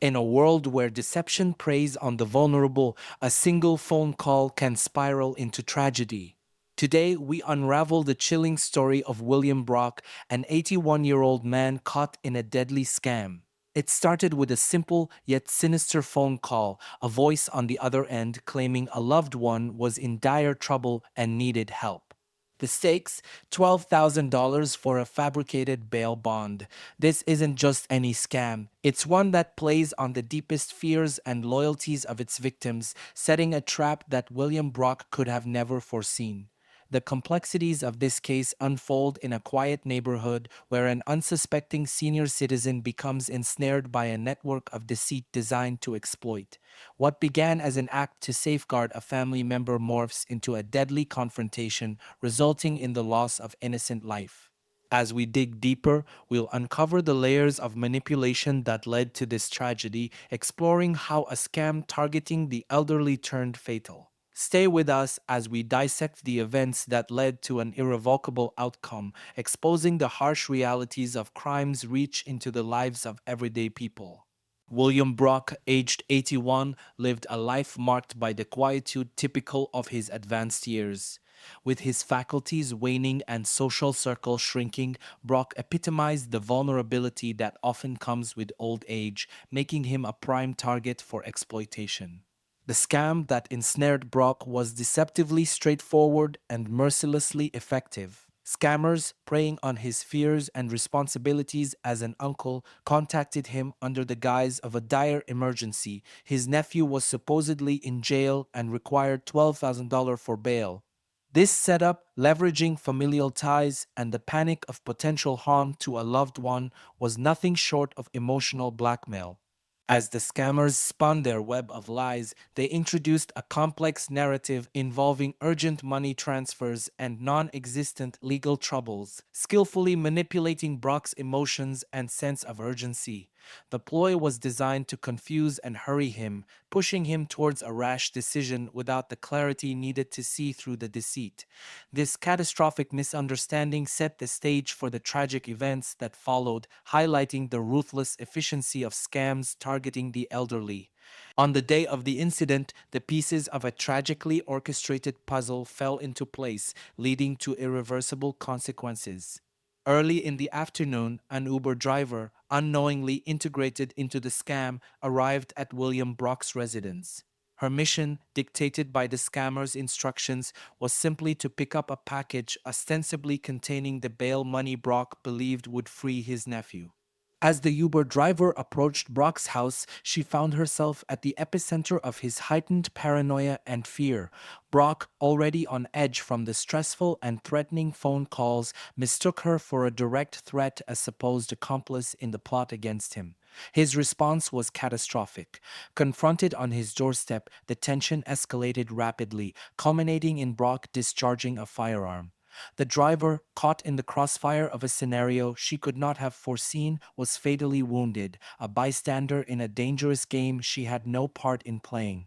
In a world where deception preys on the vulnerable, a single phone call can spiral into tragedy. Today, we unravel the chilling story of William Brock, an 81-year-old man caught in a deadly scam. It started with a simple yet sinister phone call, a voice on the other end claiming a loved one was in dire trouble and needed help. The stakes $12,000 for a fabricated bail bond. This isn't just any scam, it's one that plays on the deepest fears and loyalties of its victims, setting a trap that William Brock could have never foreseen. The complexities of this case unfold in a quiet neighborhood where an unsuspecting senior citizen becomes ensnared by a network of deceit designed to exploit. What began as an act to safeguard a family member morphs into a deadly confrontation, resulting in the loss of innocent life. As we dig deeper, we'll uncover the layers of manipulation that led to this tragedy, exploring how a scam targeting the elderly turned fatal. Stay with us as we dissect the events that led to an irrevocable outcome, exposing the harsh realities of crimes reach into the lives of everyday people. William Brock, aged 81, lived a life marked by the quietude typical of his advanced years. With his faculties waning and social circles shrinking, Brock epitomized the vulnerability that often comes with old age, making him a prime target for exploitation. The scam that ensnared Brock was deceptively straightforward and mercilessly effective. Scammers, preying on his fears and responsibilities as an uncle, contacted him under the guise of a dire emergency. His nephew was supposedly in jail and required $12,000 for bail. This setup, leveraging familial ties and the panic of potential harm to a loved one, was nothing short of emotional blackmail. As the scammers spun their web of lies, they introduced a complex narrative involving urgent money transfers and non existent legal troubles, skillfully manipulating Brock's emotions and sense of urgency. The ploy was designed to confuse and hurry him, pushing him towards a rash decision without the clarity needed to see through the deceit. This catastrophic misunderstanding set the stage for the tragic events that followed, highlighting the ruthless efficiency of scams targeting the elderly. On the day of the incident, the pieces of a tragically orchestrated puzzle fell into place, leading to irreversible consequences. Early in the afternoon, an Uber driver, unknowingly integrated into the scam, arrived at William Brock's residence. Her mission, dictated by the scammer's instructions, was simply to pick up a package ostensibly containing the bail money Brock believed would free his nephew. As the Uber driver approached Brock's house, she found herself at the epicenter of his heightened paranoia and fear. Brock, already on edge from the stressful and threatening phone calls, mistook her for a direct threat as supposed accomplice in the plot against him. His response was catastrophic. Confronted on his doorstep, the tension escalated rapidly, culminating in Brock discharging a firearm. The driver, caught in the crossfire of a scenario she could not have foreseen, was fatally wounded, a bystander in a dangerous game she had no part in playing.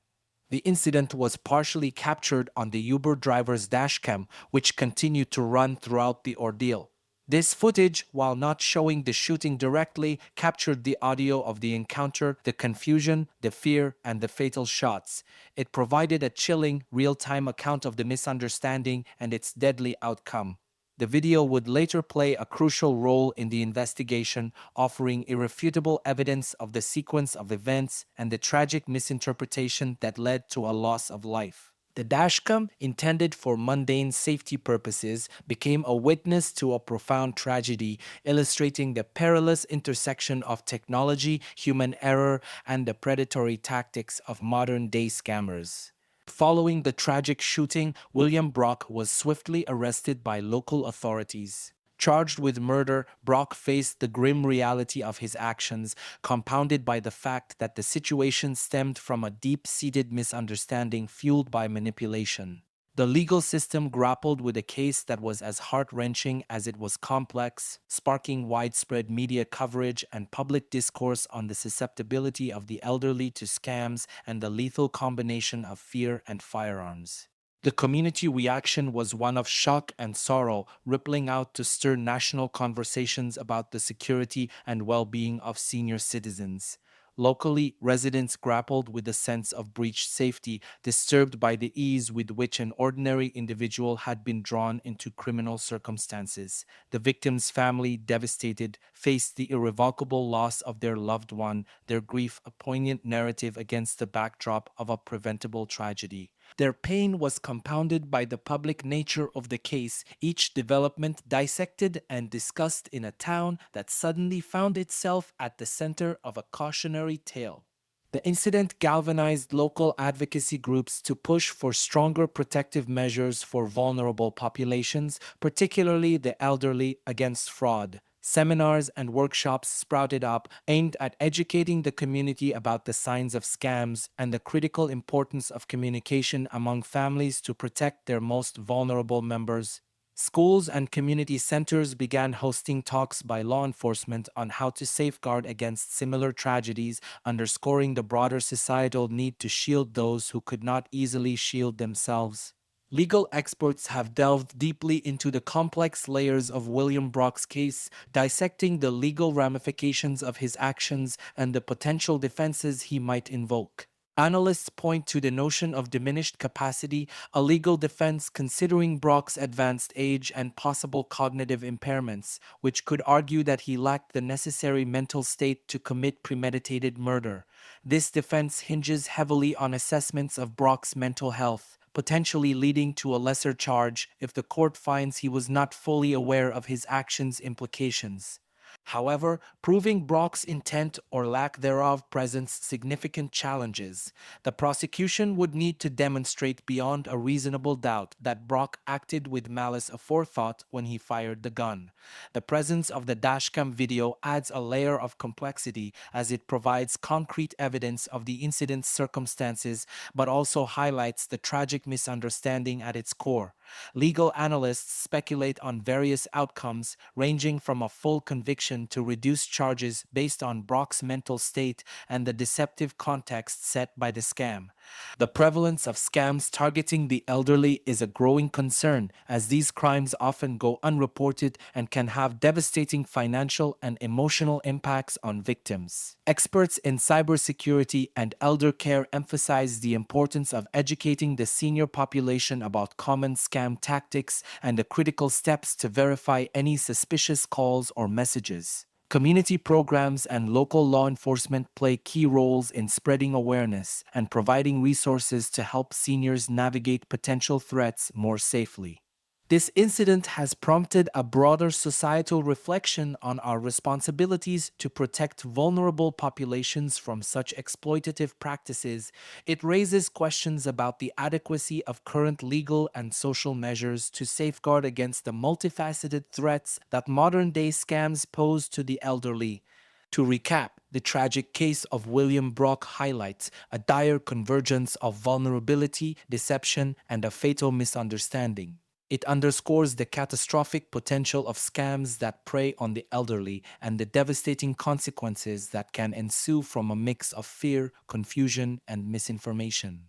The incident was partially captured on the Uber driver's dashcam, which continued to run throughout the ordeal. This footage, while not showing the shooting directly, captured the audio of the encounter, the confusion, the fear, and the fatal shots. It provided a chilling, real-time account of the misunderstanding and its deadly outcome. The video would later play a crucial role in the investigation, offering irrefutable evidence of the sequence of events and the tragic misinterpretation that led to a loss of life. The dashcam, intended for mundane safety purposes, became a witness to a profound tragedy, illustrating the perilous intersection of technology, human error, and the predatory tactics of modern-day scammers. Following the tragic shooting, William Brock was swiftly arrested by local authorities. Charged with murder, Brock faced the grim reality of his actions, compounded by the fact that the situation stemmed from a deep-seated misunderstanding fueled by manipulation. The legal system grappled with a case that was as heart-wrenching as it was complex, sparking widespread media coverage and public discourse on the susceptibility of the elderly to scams and the lethal combination of fear and firearms. The community reaction was one of shock and sorrow, rippling out to stir national conversations about the security and well-being of senior citizens. Locally, residents grappled with a sense of breached safety, disturbed by the ease with which an ordinary individual had been drawn into criminal circumstances. The victim's family, devastated, faced the irrevocable loss of their loved one, their grief a poignant narrative against the backdrop of a preventable tragedy. Their pain was compounded by the public nature of the case, each development dissected and discussed in a town that suddenly found itself at the center of a cautionary tale. The incident galvanized local advocacy groups to push for stronger protective measures for vulnerable populations, particularly the elderly, against fraud. Seminars and workshops sprouted up aimed at educating the community about the signs of scams and the critical importance of communication among families to protect their most vulnerable members. Schools and community centers began hosting talks by law enforcement on how to safeguard against similar tragedies, underscoring the broader societal need to shield those who could not easily shield themselves. Legal experts have delved deeply into the complex layers of William Brock's case, dissecting the legal ramifications of his actions and the potential defenses he might invoke. Analysts point to the notion of diminished capacity, a legal defense considering Brock's advanced age and possible cognitive impairments, which could argue that he lacked the necessary mental state to commit premeditated murder. This defense hinges heavily on assessments of Brock's mental health, potentially leading to a lesser charge if the court finds he was not fully aware of his actions' implications. However, proving Brock's intent or lack thereof presents significant challenges. The prosecution would need to demonstrate beyond a reasonable doubt that Brock acted with malice aforethought when he fired the gun. The presence of the dashcam video adds a layer of complexity as it provides concrete evidence of the incident's circumstances but also highlights the tragic misunderstanding at its core. Legal analysts speculate on various outcomes, ranging from a full conviction to reduced charges based on Brock's mental state and the deceptive context set by the scam. The prevalence of scams targeting the elderly is a growing concern, as these crimes often go unreported and can have devastating financial and emotional impacts on victims. Experts in cybersecurity and elder care emphasize the importance of educating the senior population about common scam tactics and the critical steps to verify any suspicious calls or messages. Community programs and local law enforcement play key roles in spreading awareness and providing resources to help seniors navigate potential threats more safely. This incident has prompted a broader societal reflection on our responsibilities to protect vulnerable populations from such exploitative practices. It raises questions about the adequacy of current legal and social measures to safeguard against the multifaceted threats that modern-day scams pose to the elderly. To recap, the tragic case of William Brock highlights a dire convergence of vulnerability, deception, and a fatal misunderstanding. It underscores the catastrophic potential of scams that prey on the elderly and the devastating consequences that can ensue from a mix of fear, confusion, and misinformation.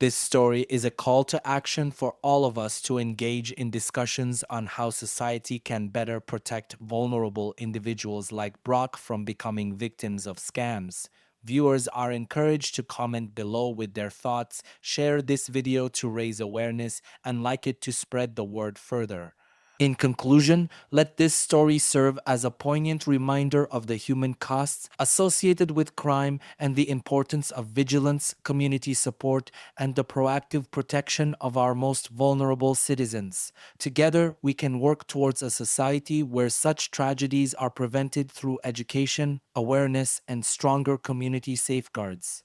This story is a call to action for all of us to engage in discussions on how society can better protect vulnerable individuals like Brock from becoming victims of scams. Viewers are encouraged to comment below with their thoughts, share this video to raise awareness, and like it to spread the word further. In conclusion, let this story serve as a poignant reminder of the human costs associated with crime and the importance of vigilance, community support, and the proactive protection of our most vulnerable citizens. Together, we can work towards a society where such tragedies are prevented through education, awareness, and stronger community safeguards.